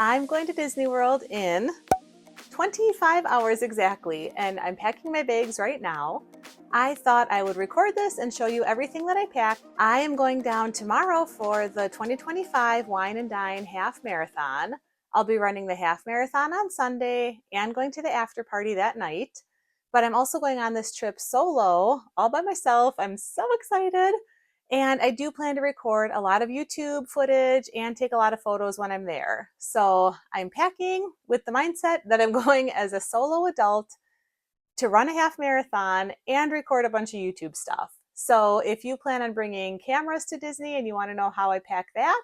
I'm going to Disney World in 25 hours exactly, and I'm packing my bags right now. I thought I would record this and show you everything that I packed. I am going down tomorrow for the 2025 Wine and Dine Half Marathon. I'll be running the half marathon on Sunday and going to the after party that night. But I'm also going on this trip solo, all by myself. I'm so excited. And I do plan to record a lot of YouTube footage and take a lot of photos when I'm there. So I'm packing with the mindset that I'm going as a solo adult to run a half marathon and record a bunch of YouTube stuff. So if you plan on bringing cameras to Disney and you want to know how I pack that,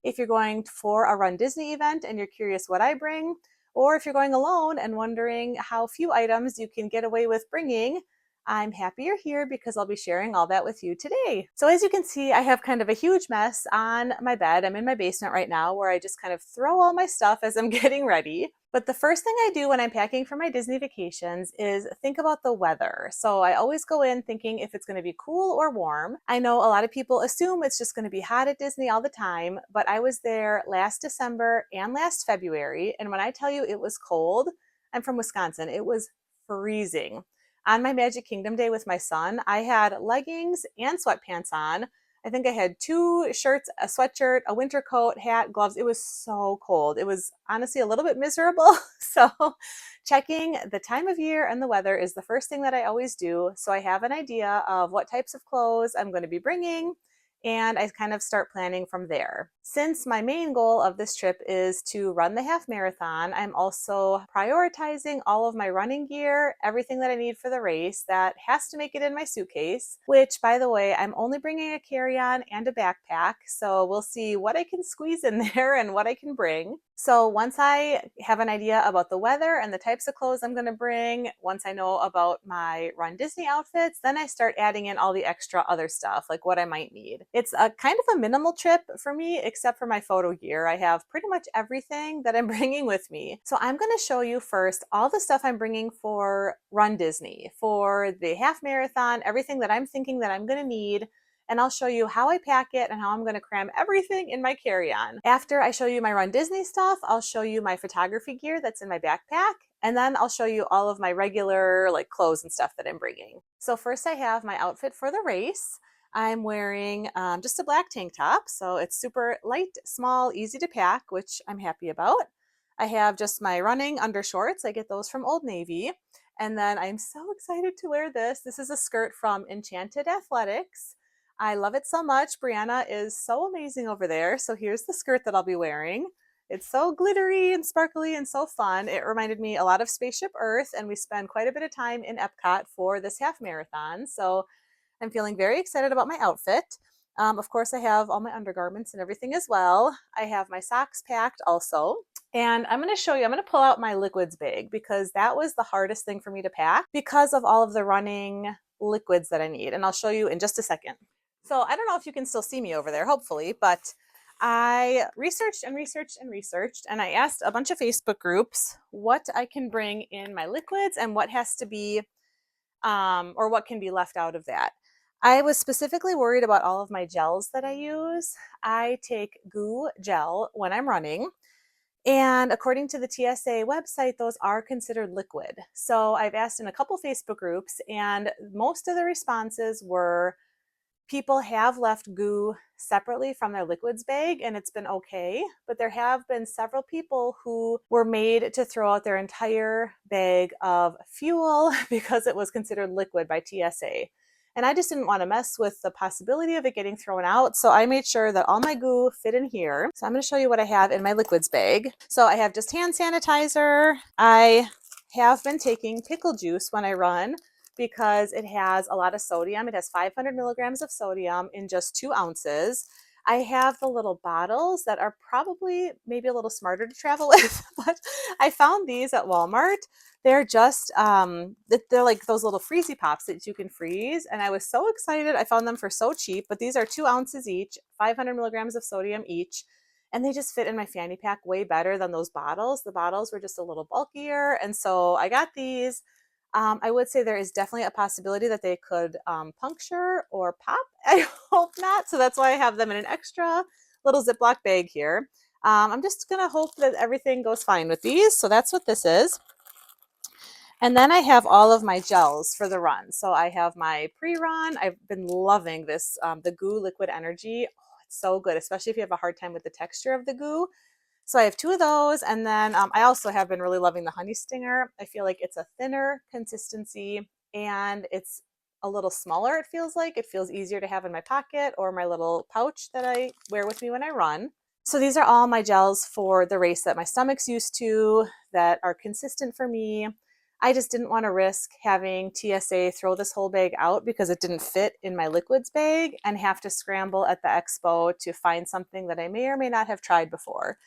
if you're going for a Run Disney event and you're curious what I bring, or if you're going alone and wondering how few items you can get away with bringing, I'm happy you're here because I'll be sharing all that with you today. So as you can see, I have kind of a huge mess on my bed. I'm in my basement right now where I just kind of throw all my stuff as I'm getting ready. But the first thing I do when I'm packing for my Disney vacations is think about the weather. So I always go in thinking if it's going to be cool or warm. I know a lot of people assume it's just going to be hot at Disney all the time, but I was there last December and last February. And when I tell you it was cold, I'm from Wisconsin, it was freezing. On my Magic Kingdom day with my son, I had leggings and sweatpants on. I think I had two shirts, a sweatshirt, a winter coat, hat, gloves. It was so cold. It was honestly a little bit miserable. So checking the time of year and the weather is the first thing that I always do. So I have an idea of what types of clothes I'm going to be bringing, and I kind of start planning from there. Since my main goal of this trip is to run the half marathon, I'm also prioritizing all of my running gear, everything that I need for the race that has to make it in my suitcase, which, by the way, I'm only bringing a carry-on and a backpack, so we'll see what I can squeeze in there and what I can bring. So once I have an idea about the weather and the types of clothes I'm going to bring, once I know about my Run Disney outfits, then I start adding in all the extra other stuff, like what I might need. It's a kind of a minimal trip for me, except for my photo gear. I have pretty much everything that I'm bringing with me. So I'm going to show you first all the stuff I'm bringing for Run Disney, for the half marathon, everything that I'm thinking that I'm going to need. And I'll show you how I pack it and how I'm going to cram everything in my carry-on. After I show you my Run Disney stuff, I'll show you my photography gear that's in my backpack, and then I'll show you all of my regular clothes and stuff that I'm bringing. So first I have my outfit for the race. I'm wearing just a black tank top, so it's super light, small, easy to pack, which I'm happy about. I have just my running undershorts. I get those from Old Navy. And then I'm so excited to wear this. This is a skirt from Enchanted Athletics. I love it so much. Brianna is so amazing over there. So here's the skirt that I'll be wearing. It's so glittery and sparkly and so fun. It reminded me a lot of Spaceship Earth, and we spend quite a bit of time in Epcot for this half marathon. So I'm feeling very excited about my outfit. Of course, I have all my undergarments and everything as well. I have my socks packed also. And I'm going to show you, I'm going to pull out my liquids bag because that was the hardest thing for me to pack because of all of the running liquids that I need. And I'll show you in just a second. So I don't know if you can still see me over there, hopefully, but I researched and researched and researched, and I asked a bunch of Facebook groups what I can bring in my liquids and what has to be, or what can be left out of that. I was specifically worried about all of my gels that I use. I take goo gel when I'm running. And according to the TSA website, those are considered liquid. So I've asked in a couple Facebook groups, and most of the responses were people have left goo separately from their liquids bag and it's been okay. But there have been several people who were made to throw out their entire bag of fuel because it was considered liquid by TSA. And I just didn't want to mess with the possibility of it getting thrown out. So I made sure that all my goo fit in here. So I'm going to show you what I have in my liquids bag. So I have just hand sanitizer. I have been taking pickle juice when I run because it has a lot of sodium. It has 500 milligrams of sodium in just 2 ounces. I have the little bottles that are probably maybe a little smarter to travel with, but I found these at Walmart. They're just, they're like those little freezy pops that you can freeze. And I was so excited. I found them for so cheap, but these are 2 ounces each, 500 milligrams of sodium each. And they just fit in my fanny pack way better than those bottles. The bottles were just a little bulkier. And so I got these. I would say there is definitely a possibility that they could puncture or pop. I hope not. So that's why I have them in an extra little Ziploc bag here. I'm just gonna hope that everything goes fine with these. So that's what this is. And then I have all of my gels for the run. So I have my pre-run. I've been loving this, the Goo Liquid Energy. Oh, it's so good, especially if you have a hard time with the texture of the goo. So I have 2 of those. And then I also have been really loving the Honey Stinger. I feel like it's a thinner consistency and it's a little smaller, it feels like. It feels easier to have in my pocket or my little pouch that I wear with me when I run. So these are all my gels for the race that my stomach's used to, that are consistent for me. I just didn't want to risk having TSA throw this whole bag out because it didn't fit in my liquids bag and have to scramble at the expo to find something that I may or may not have tried before,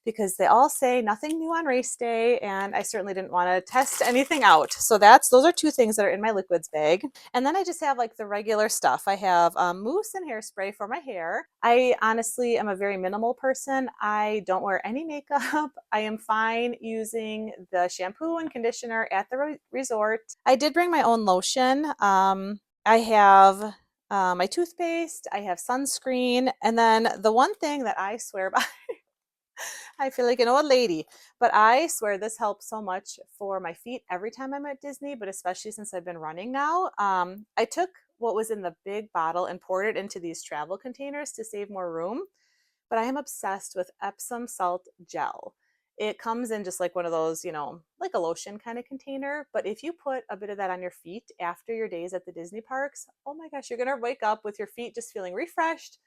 because they all say nothing new on race day, and I certainly didn't want to test anything out. So those are 2 things that are in my liquids bag. And then I just have like the regular stuff. I have mousse and hairspray for my hair. I honestly am a very minimal person. I don't wear any makeup. I am fine using the shampoo and conditioner at the resort. I did bring my own lotion. I have my toothpaste, I have sunscreen, and then the one thing that I swear by, I feel like an old lady, but I swear this helps so much for my feet every time I'm at Disney, but especially since I've been running now. I took what was in the big bottle and poured it into these travel containers to save more room, but I am obsessed with Epsom salt gel. It comes in just like one of those, like a lotion kind of container. But if you put a bit of that on your feet after your days at the Disney parks, oh my gosh, you're going to wake up with your feet just feeling refreshed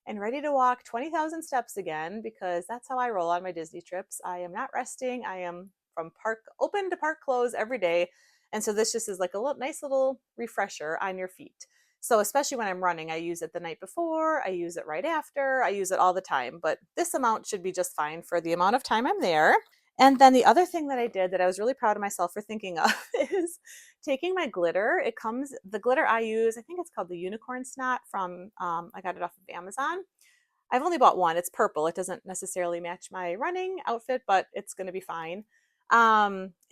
and ready to walk 20,000 steps again, because that's how I roll on my Disney trips. I am not resting. I am from park open to park close every day. And so this just is like a nice little refresher on your feet. So especially when I'm running, I use it the night before, I use it right after, I use it all the time. But this amount should be just fine for the amount of time I'm there. And then the other thing that I did that I was really proud of myself for thinking of is taking my glitter. The glitter I use, I think it's called the Unicorn Snot from, I got it off of Amazon. I've only bought one. It's purple. It doesn't necessarily match my running outfit, but it's going to be fine.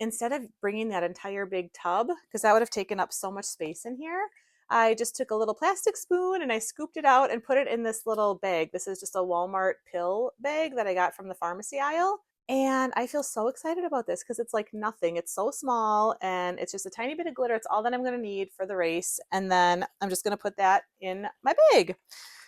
Instead of bringing that entire big tub, because that would have taken up so much space in here, I just took a little plastic spoon and I scooped it out and put it in this little bag. This is just a Walmart pill bag that I got from the pharmacy aisle. And I feel so excited about this because it's like nothing. It's so small and it's just a tiny bit of glitter. It's all that I'm going to need for the race. And then I'm just going to put that in my bag.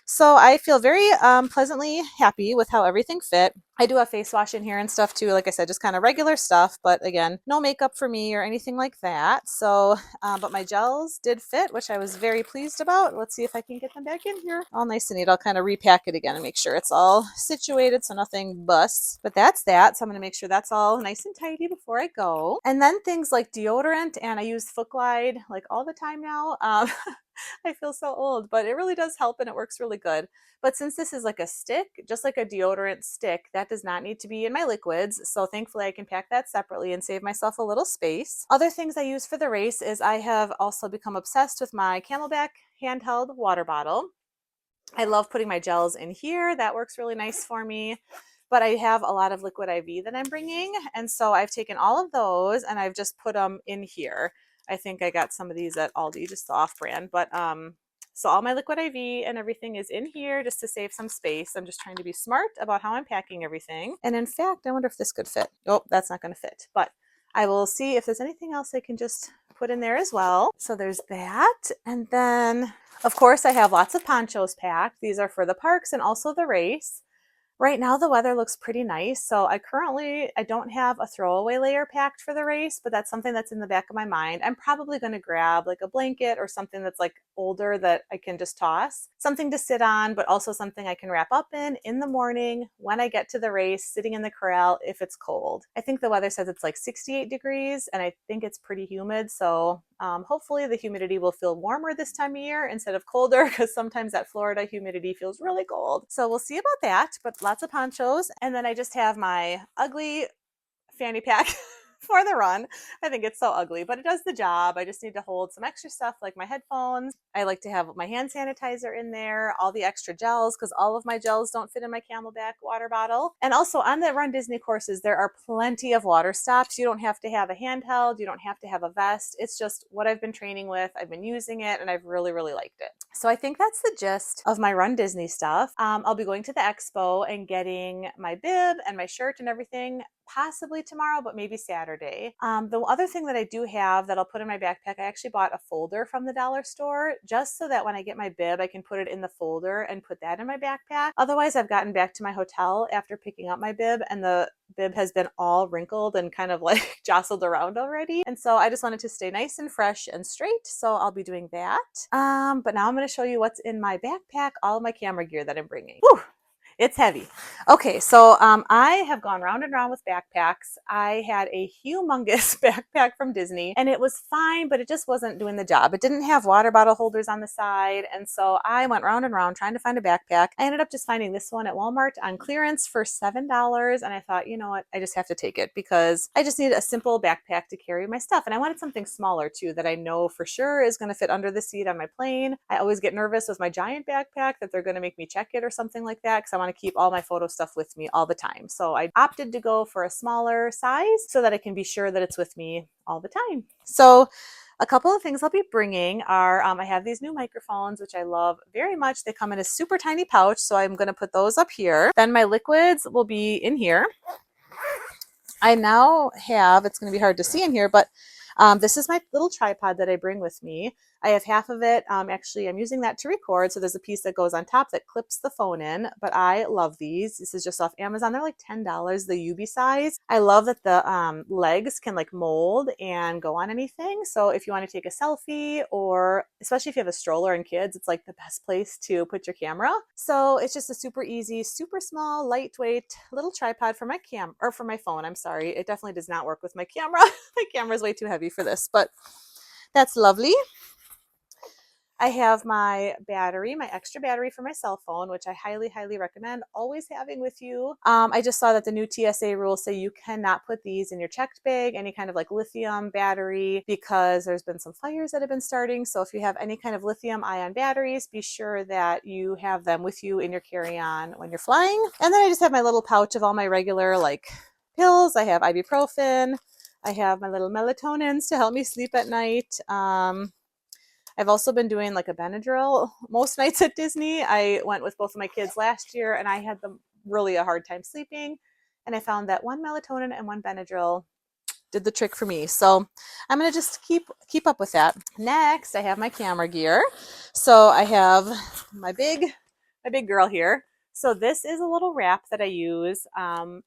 So I feel very pleasantly happy with how everything fit. I do have face wash in here and stuff too. Like I said, just kind of regular stuff, but again, no makeup for me or anything like that. So, but my gels did fit, which I was very pleased about. Let's see if I can get them back in here. All nice and neat. I'll kind of repack it again and make sure it's all situated so nothing busts. But that's that. So I'm going to make sure that's all nice and tidy before I go. And then things like deodorant, and I use Foot Glide like all the time now. I feel so old, but it really does help and it works really good. But since this is like a stick, just like a deodorant stick, that does not need to be in my liquids. So thankfully I can pack that separately and save myself a little space. Other things I use for the race is I have also become obsessed with my Camelback handheld water bottle. I love putting my gels in here. That works really nice for me. But I have a lot of liquid IV that I'm bringing. And so I've taken all of those and I've just put them in here. I think I got some of these at Aldi, just the off brand. But so all my liquid IV and everything is in here just to save some space. I'm just trying to be smart about how I'm packing everything. And in fact, I wonder if this could fit. Oh, that's not going to fit. But I will see if there's anything else I can just put in there as well. So there's that. And then, of course, I have lots of ponchos packed. These are for the parks and also the race. Right now the weather looks pretty nice, so I don't have a throwaway layer packed for the race, but that's something that's in the back of my mind. I'm probably going to grab like a blanket or something that's like older that I can just toss. Something to sit on, but also something I can wrap up in the morning when I get to the race, sitting in the corral if it's cold. I think the weather says it's like 68 degrees and I think it's pretty humid, so hopefully the humidity will feel warmer this time of year instead of colder, because sometimes that Florida humidity feels really cold. So we'll see about that, but lots of ponchos. And then I just have my ugly fanny pack for the run. I think it's so ugly, but it does the job. I just need to hold some extra stuff like my headphones I like to have my hand sanitizer in there, all the extra gels, because all of my gels don't fit in my Camelback water bottle. And also on the runDisney courses, there are plenty of water stops. You don't have to have a handheld. You don't have to have a vest. It's just what I've been training with. I've been using it and I've really, really liked it. So I think that's the gist of my runDisney stuff. I'll be going to the expo and getting my bib and my shirt and everything possibly tomorrow, but maybe Saturday. The other thing that I do have that I'll put in my backpack, I actually bought a folder from the dollar store just so that when I get my bib, I can put it in the folder and put that in my backpack. Otherwise, I've gotten back to my hotel after picking up my bib and the bib has been all wrinkled and kind of like jostled around already. And so I just wanted to stay nice and fresh and straight. So I'll be doing that. But now I'm going to show you what's in my backpack, all of my camera gear that I'm bringing. Whew. It's heavy. Okay, so I have gone round and round with backpacks. I had a humongous backpack from Disney and it was fine, but it just wasn't doing the job. It didn't have water bottle holders on the side. And so I went round and round trying to find a backpack. I ended up just finding this one at Walmart on clearance for $7. And I thought, you know what, I just have to take it because I just need a simple backpack to carry my stuff. And I wanted something smaller too that I know for sure is going to fit under the seat on my plane. I always get nervous with my giant backpack that they're going to make me check it or something like that because I want to keep all my photo stuff with me all the time. So I opted to go for a smaller size so that I can be sure that it's with me all the time. So a couple of things I'll be bringing are, I have these new microphones, which I love very much. They come in a super tiny pouch, so I'm going to put those up here. Then my liquids will be in here. I now have, it's going to be hard to see in here, but this is my little tripod that I bring with me. I have half of it. Actually, I'm using that to record. So there's a piece that goes on top that clips the phone in, but I love these. This is just off Amazon. They're like $10, the UV size. I love that the legs can like mold and go on anything. So if you want to take a selfie or especially if you have a stroller and kids, it's like the best place to put your camera. So it's just a super easy, super small, lightweight little tripod for my for my phone. I'm sorry. It definitely does not work with my camera. My camera's way too heavy for this, but that's lovely. I have my battery, my extra battery for my cell phone, which I highly, highly recommend always having with you. I just saw that the new TSA rules say you cannot put these in your checked bag, any kind of like lithium battery, because there's been some fires that have been starting. So if you have any kind of lithium ion batteries, be sure that you have them with you in your carry-on when you're flying. And then I just have my little pouch of all my regular like pills. I have ibuprofen. I have my little melatonins to help me sleep at night. I've also been doing like a Benadryl most nights at Disney. I went with both of my kids last year and I had really a hard time sleeping. And I found that one melatonin and one Benadryl did the trick for me. So I'm going to just keep up with that. Next, I have my camera gear. So I have my big girl here. So this is a little wrap that I use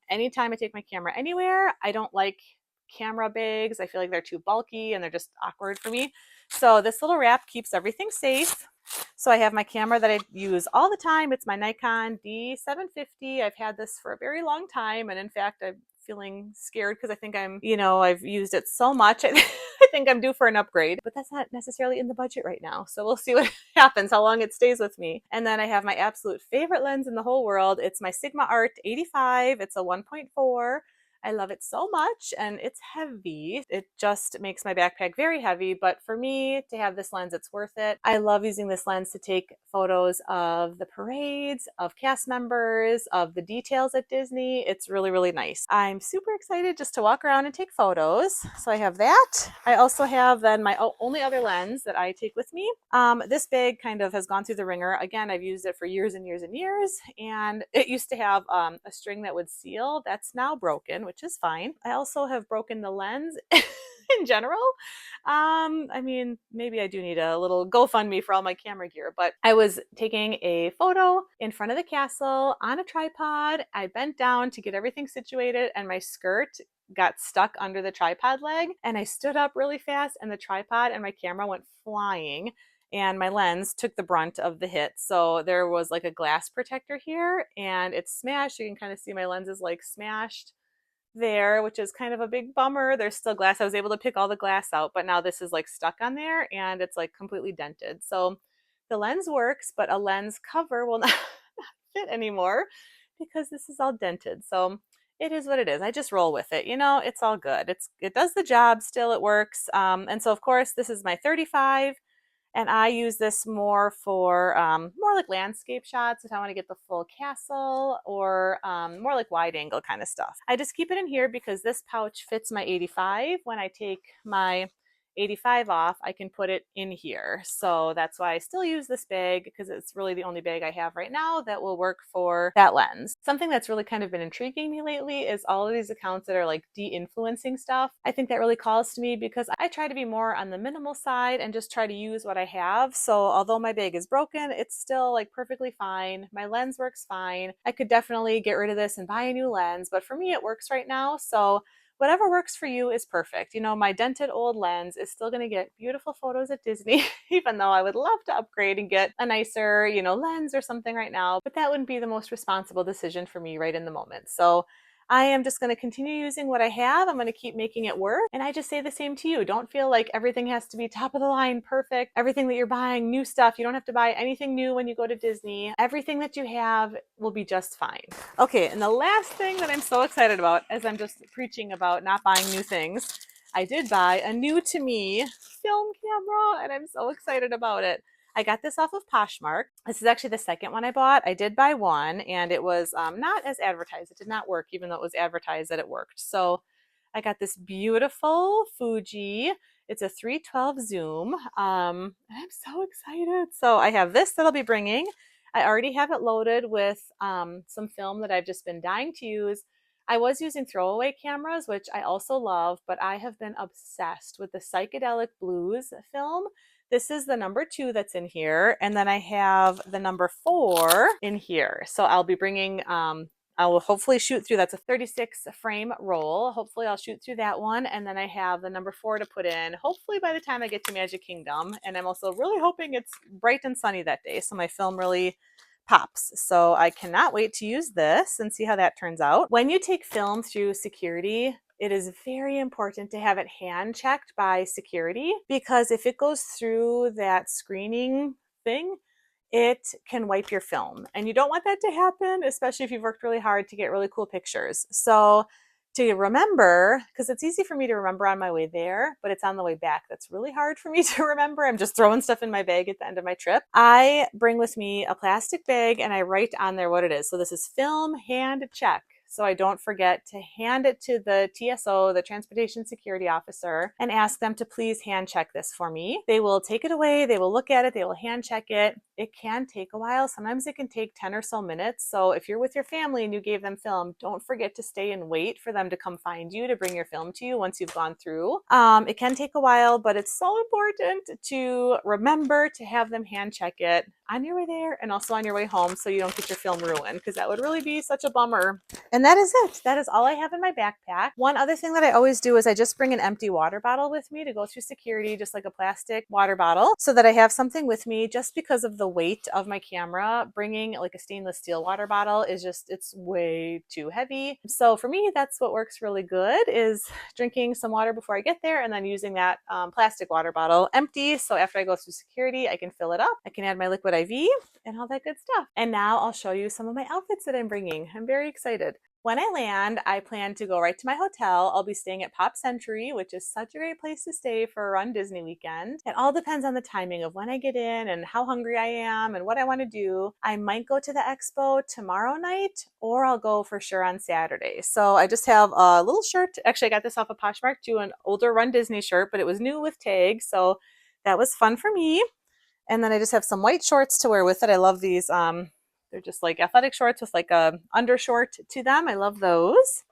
anytime I take my camera anywhere. I don't like camera bags. I feel like they're too bulky and they're just awkward for me. So this little wrap keeps everything safe. So I have my camera that I use all the time. It's my Nikon D750. I've had this for a very long time. And in fact, I'm feeling scared because I think I've used it so much. I think I'm due for an upgrade, but that's not necessarily in the budget right now. So we'll see what happens, how long it stays with me. And then I have my absolute favorite lens in the whole world. It's my Sigma Art 85. It's a 1.4. I love it so much and it's heavy. It just makes my backpack very heavy, but for me to have this lens, it's worth it. I love using this lens to take photos of the parades, of cast members, of the details at Disney. It's really, really nice. I'm super excited just to walk around and take photos. So I have that. I also have then my only other lens that I take with me. This bag kind of has gone through the ringer. Again, I've used it for years and years and years, and it used to have a string that would seal. That's now broken, which is fine. I also have broken the lens in general. I mean, maybe I do need a little GoFundMe for all my camera gear, but I was taking a photo in front of the castle on a tripod. I bent down to get everything situated and my skirt got stuck under the tripod leg and I stood up really fast and the tripod and my camera went flying and my lens took the brunt of the hit. So there was like a glass protector here and it's smashed. You can kind of see my lens is like smashed there, which is kind of a big bummer. There's still glass. I was able to pick all the glass out, but now this is like stuck on there and it's like completely dented. So the lens works, but a lens cover will not fit anymore because this is all dented. So it is what it is. I just roll with it. It's all good. It does the job still. It works. And so of course this is my 35. And I use this more for more like landscape shots if I want to get the full castle, or more like wide angle kind of stuff. I just keep it in here because this pouch fits my 85. When I take my 85 off, I can put it in here. So that's why I still use this bag, because it's really the only bag I have right now that will work for that lens. Something that's really kind of been intriguing me lately is all of these accounts that are like de-influencing stuff. I think that really calls to me because I try to be more on the minimal side and just try to use what I have. So although my bag is broken, it's still like perfectly fine. My lens works fine. I could definitely get rid of this and buy a new lens, but for me it works right now. So whatever works for you is perfect. You know, my dented old lens is still going to get beautiful photos at Disney, even though I would love to upgrade and get a nicer, you know, lens or something right now, but that wouldn't be the most responsible decision for me right in the moment. So I am just going to continue using what I have. I'm going to keep making it work. And I just say the same to you. Don't feel like everything has to be top of the line, perfect. Everything that you're buying, new stuff. You don't have to buy anything new when you go to Disney. Everything that you have will be just fine. Okay, and the last thing that I'm so excited about, as I'm just preaching about not buying new things, I did buy a new to me film camera, and I'm so excited about it. I got this off of Poshmark. This is actually the second one I bought. I did buy one, and it was not as advertised. It did not work, even though it was advertised that it worked. So I got this beautiful Fuji. It's a 312 zoom. I'm so excited. So I have this that I'll be bringing. I already have it loaded with some film that I've just been dying to use. I was using throwaway cameras, which I also love, but I have been obsessed with the Psychedelic Blues film. This is the number 2 that's in here, and then I have the number 4 in here. So I'll be bringing, I will hopefully shoot through, that's a 36 frame roll. Hopefully I'll shoot through that one, and then I have the number 4 to put in, hopefully by the time I get to Magic Kingdom. And I'm also really hoping it's bright and sunny that day, so my film really pops. So I cannot wait to use this and see how that turns out. When you take film through security, it is very important to have it hand checked by security, because if it goes through that screening thing, it can wipe your film. And you don't want that to happen, especially if you've worked really hard to get really cool pictures. So to remember, because it's easy for me to remember on my way there, but it's on the way back that's really hard for me to remember. I'm just throwing stuff in my bag at the end of my trip. I bring with me a plastic bag and I write on there what it is. So this is film hand check. So I don't forget to hand it to the TSO, the Transportation Security Officer, and ask them to please hand check this for me. They will take it away, they will look at it, they will hand check it. It can take a while. Sometimes it can take 10 or so minutes. So if you're with your family and you gave them film, don't forget to stay and wait for them to come find you to bring your film to you once you've gone through. It can take a while, but it's so important to remember to have them hand check it on your way there and also on your way home, so you don't get your film ruined, because that would really be such a bummer. And that is it. That is all I have in my backpack. One other thing that I always do is I just bring an empty water bottle with me to go through security, just like a plastic water bottle, so that I have something with me, just because of the weight of my camera. Bringing like a stainless steel water bottle is just, it's way too heavy. So for me, that's what works really good, is drinking some water before I get there and then using that plastic water bottle empty. So after I go through security, I can fill it up. I can add my liquid IV and all that good stuff. And now I'll show you some of my outfits that I'm bringing. I'm very excited. When I land, I plan to go right to my hotel. I'll be staying at Pop Century, which is such a great place to stay for a Run Disney weekend. It all depends on the timing of when I get in and how hungry I am and what I want to do. I might go to the expo tomorrow night, or I'll go for sure on Saturday. So I just have a little shirt. Actually, I got this off of Poshmark too, an older Run Disney shirt, but it was new with tags. So that was fun for me. And then I just have some white shorts to wear with it. I love these. They're just like athletic shorts with like a undershort to them. I love those.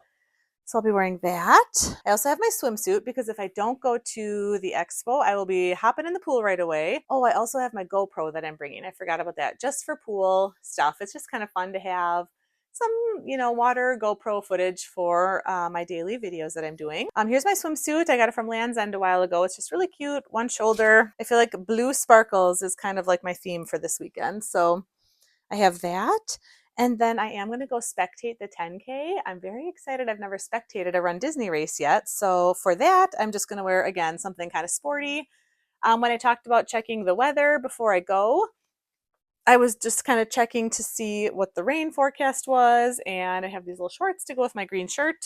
So I'll be wearing that. I also have my swimsuit, because if I don't go to the expo, I will be hopping in the pool right away. Oh, I also have my GoPro that I'm bringing. I forgot about that. Just for pool stuff. It's just kind of fun to have some, you know, water GoPro footage for my daily videos that I'm doing. Here's my swimsuit. I got it from Land's End a while ago. It's just really cute. One shoulder. I feel like blue sparkles is kind of like my theme for this weekend. So I have that. And then I am going to go spectate the 10K. I'm very excited. I've never spectated a Run Disney race yet. So for that, I'm just going to wear, again, something kind of sporty. When I talked about checking the weather before I go, I was just kind of checking to see what the rain forecast was. And I have these little shorts to go with my green shirt.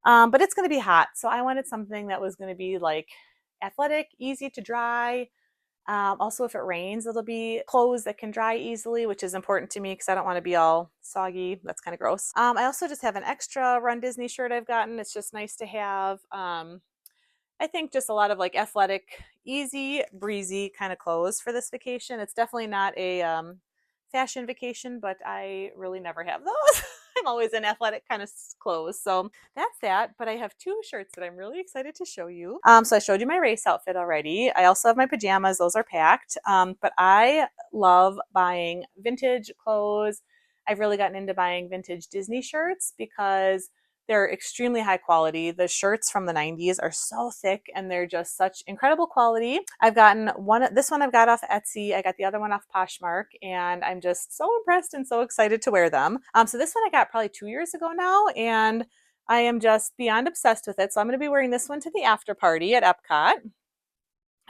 But it's going to be hot. So I wanted something that was going to be like athletic, easy to dry. Also, if it rains, it'll be clothes that can dry easily, which is important to me because I don't want to be all soggy. That's kind of gross. I also just have an extra runDisney shirt I've gotten. It's just nice to have. I think just a lot of like athletic, easy, breezy kind of clothes for this vacation. It's definitely not a fashion vacation, but I really never have those. I'm always in athletic kind of clothes. So that's that. But I have two shirts that I'm really excited to show you. So I showed you my race outfit already. I also have my pajamas. Those are packed. But I love buying vintage clothes. I've really gotten into buying vintage Disney shirts because they're extremely high quality. The shirts from the 90s are so thick and they're just such incredible quality. I've gotten this one I've got off Etsy. I got the other one off Poshmark, and I'm just so impressed and so excited to wear them. So this one I got probably 2 years ago now, and I am just beyond obsessed with it. So I'm going to be wearing this one to the after party at Epcot.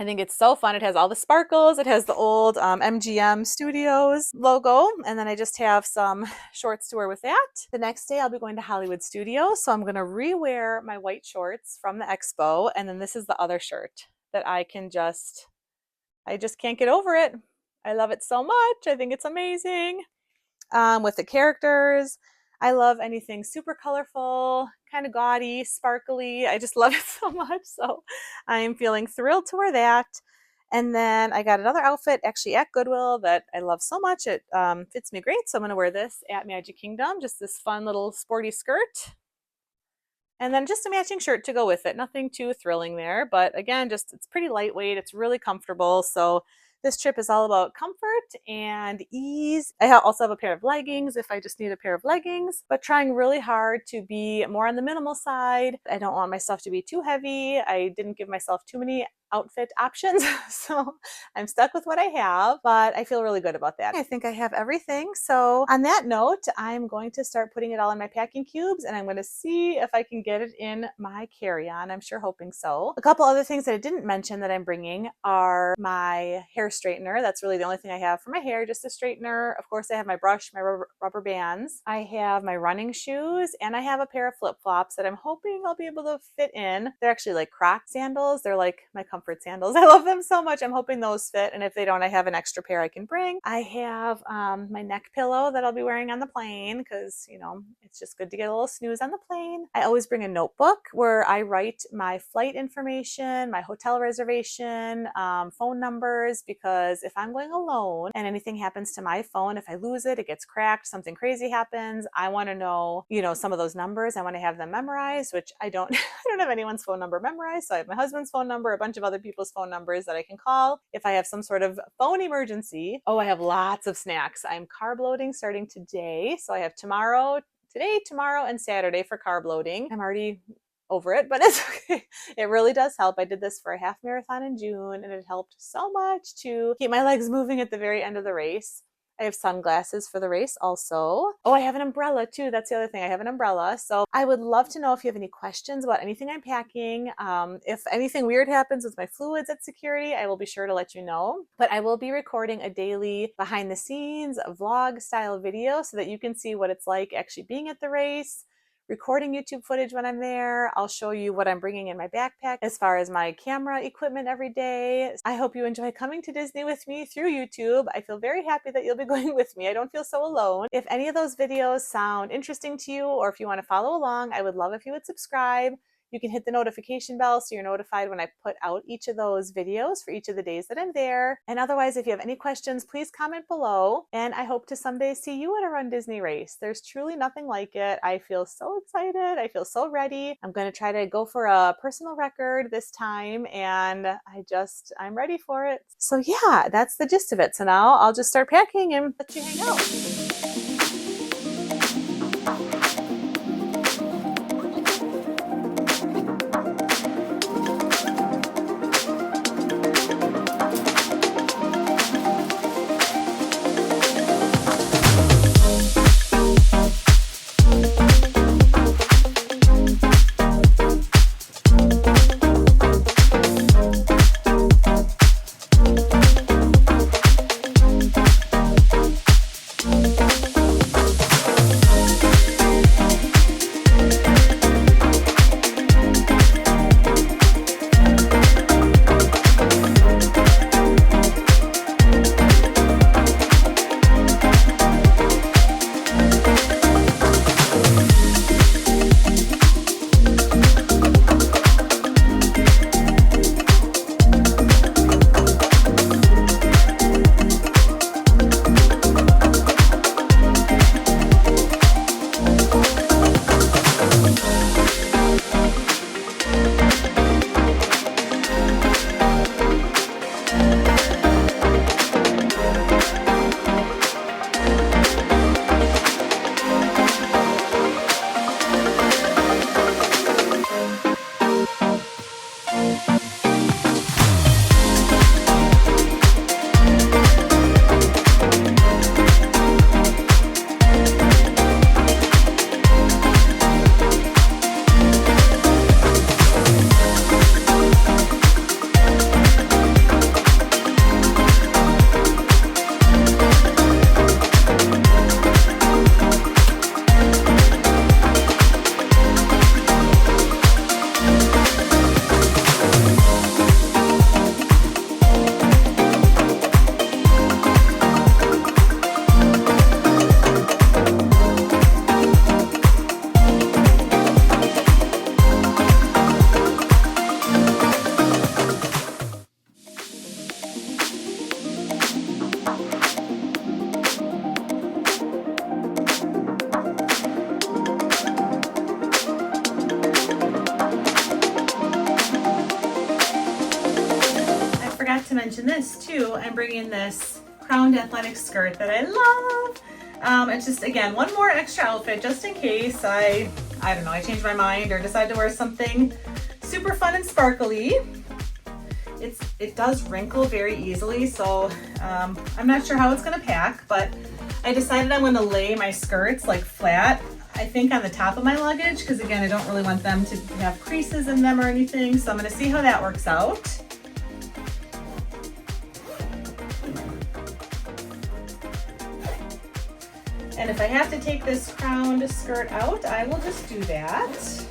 I think it's so fun. It has all the sparkles. It has the old MGM Studios logo. And then I just have some shorts to wear with that. The next day I'll be going to Hollywood Studios. So I'm going to re-wear my white shorts from the expo. And then this is the other shirt that I just can't get over it. I love it so much. I think it's amazing. With the characters. I love anything super colorful, kind of gaudy, sparkly. I just love it so much. So I am feeling thrilled to wear that. And then I got another outfit actually at Goodwill that I love so much. It fits me great. So I'm going to wear this at Magic Kingdom. Just this fun little sporty skirt. And then just a matching shirt to go with it. Nothing too thrilling there. But again, just it's pretty lightweight. It's really comfortable. So this trip is all about comfort and ease. I also have a pair of leggings if I just need a pair of leggings, but trying really hard to be more on the minimal side. I don't want my stuff to be too heavy. I didn't give myself too many outfit options, so I'm stuck with what I have, but I feel really good about that. I think I have everything. So on that note, I'm going to start putting it all in my packing cubes, and I'm going to see if I can get it in my carry-on. I'm sure hoping so. A couple other things that I didn't mention that I'm bringing are my hair straightener. That's really the only thing I have for my hair, just a straightener. Of course, I have my brush, my rubber bands. I have my running shoes, and I have a pair of flip-flops that I'm hoping I'll be able to fit in. They're actually like Croc sandals. They're like my comfort sandals. I love them so much. I'm hoping those fit, and if they don't, I have an extra pair I can bring. I have my neck pillow that I'll be wearing on the plane because, you know, it's just good to get a little snooze on the plane. I always bring a notebook where I write my flight information, my hotel reservation, phone numbers, because if I'm going alone and anything happens to my phone, if I lose it, it gets cracked, something crazy happens, I want to know, you know, some of those numbers. I want to have them memorized, which I don't I don't have anyone's phone number memorized. So I have my husband's phone number, a bunch of other people's phone numbers that I can call if I have some sort of phone emergency. Oh, I have lots of snacks. I'm carb loading starting today. So I have today, tomorrow, and Saturday for carb loading. I'm already over it, but it's okay. It really does help. I did this for a half marathon in June, and it helped so much to keep my legs moving at the very end of the race. I have sunglasses for the race also. Oh, I have an umbrella too. That's the other thing. I have an umbrella. So I would love to know if you have any questions about anything I'm packing. If anything weird happens with my fluids at security, I will be sure to let you know. But I will be recording a daily behind the scenes vlog style video so that you can see what it's like actually being at the race, recording YouTube footage when I'm there. I'll show you what I'm bringing in my backpack as far as my camera equipment every day. I hope you enjoy coming to Disney with me through YouTube. I feel very happy that you'll be going with me. I don't feel so alone. If any of those videos sound interesting to you, or if you want to follow along, I would love if you would subscribe. You can hit the notification bell so you're notified when I put out each of those videos for each of the days that I'm there. And otherwise, if you have any questions, please comment below. And I hope to someday see you at a runDisney race. There's truly nothing like it. I feel so excited. I feel so ready. I'm going to try to go for a personal record this time, and I'm ready for it. So yeah, that's the gist of it. So now I'll just start packing and let you hang out. mention this too. I'm bringing this crowned athletic skirt that I love. It's just, again, one more extra outfit just in case I don't know, I change my mind or decide to wear something super fun and sparkly. It does wrinkle very easily, so I'm not sure how it's gonna pack, but I decided I'm gonna lay my skirts like flat, I think on the top of my luggage, because again, I don't really want them to have creases in them or anything, so I'm gonna see how that works out. And if I have to take this crowned skirt out, I will just do that.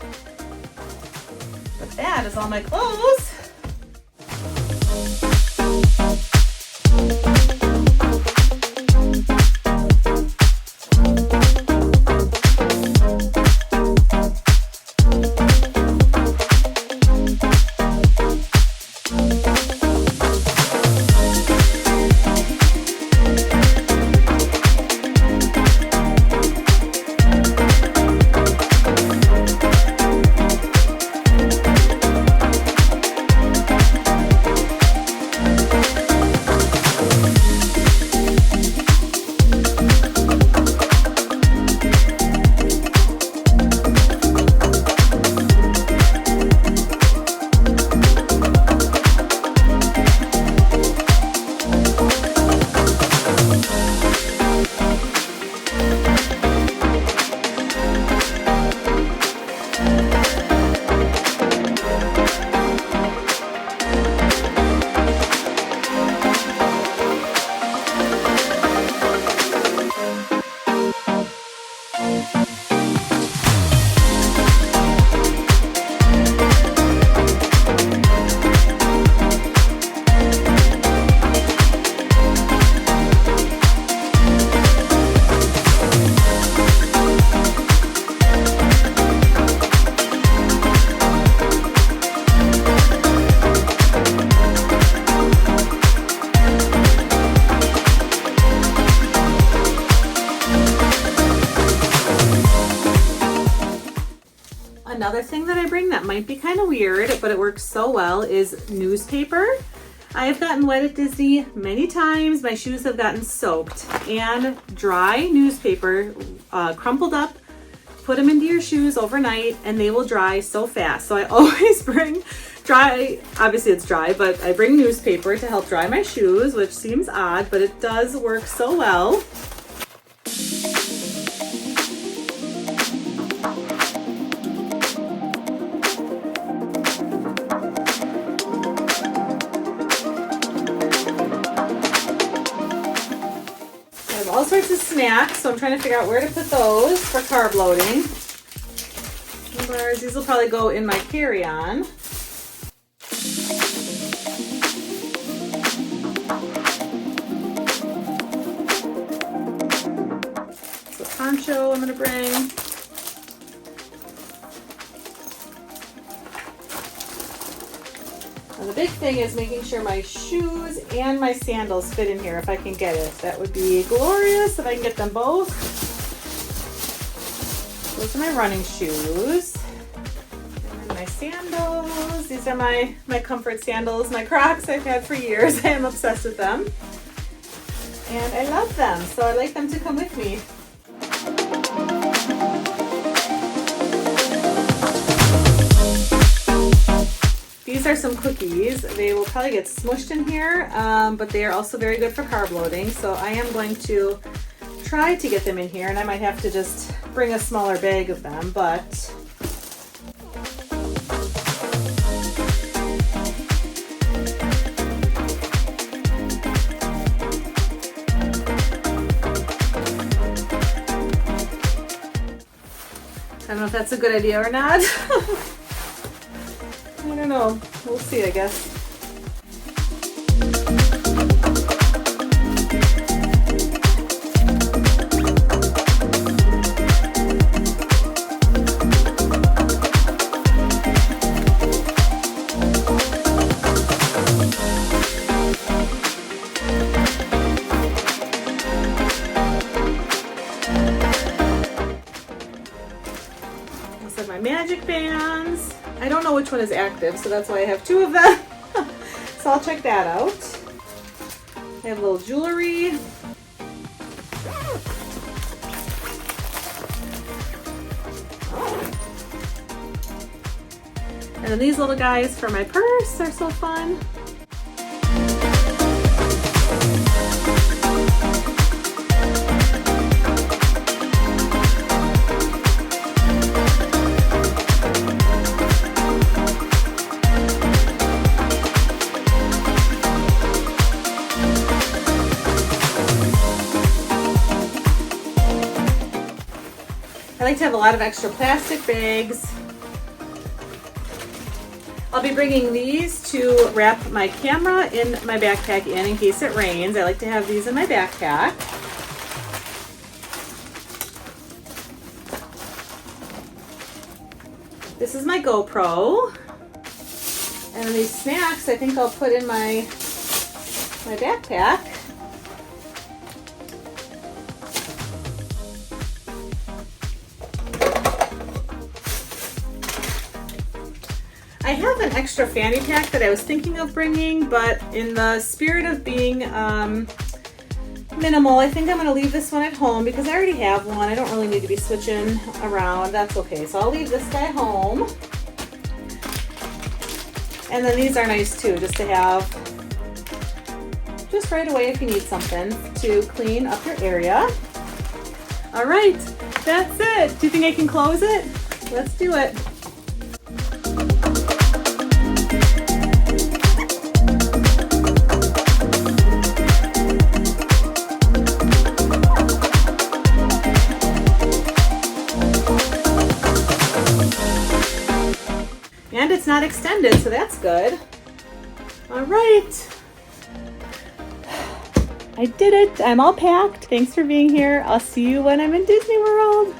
But that is all my clothes. Another thing that I bring that might be kind of weird, but it works so well, is newspaper. I have gotten wet at Disney many times. My shoes have gotten soaked, and dry newspaper, crumpled up, put them into your shoes overnight, and they will dry so fast. So I always bring dry, obviously it's dry, but I bring newspaper to help dry my shoes, which seems odd, but it does work so well. All sorts of snacks, so I'm trying to figure out where to put those for carb loading. These will probably go in my carry-on. So Poncho I'm going to bring. And the big thing is making sure my shoes and my sandals fit in here if I can get it. That would be glorious if I can get them both. Those are my running shoes. And then my sandals. These are my comfort sandals, my Crocs I've had for years. I am obsessed with them. And I love them, so I like them to come with me. These are some cookies. They will probably get smushed in here, but they are also very good for carb loading. So I am going to try to get them in here, and I might have to just bring a smaller bag of them, but I don't know if that's a good idea or not. I don't know. We'll see, I guess. My magic bands. I don't know which one is active, so that's why I have two of them. So I'll check that out. I have a little jewelry. And then these little guys for my purse are so fun. I like to have a lot of extra plastic bags. I'll be bringing these to wrap my camera in my backpack in case it rains. I like to have these in my backpack. This is my GoPro. And these snacks I think I'll put in my backpack. I have an extra fanny pack that I was thinking of bringing, but in the spirit of being minimal, I think I'm going to leave this one at home because I already have one. I don't really need to be switching around. That's okay. So I'll leave this guy home. And then these are nice too, just to have just right away if you need something to clean up your area. All right, that's it. Do you think I can close it? Let's do it. And it's not extended, so that's good. All right. I did it. I'm all packed. Thanks for being here. I'll see you when I'm in Disney World.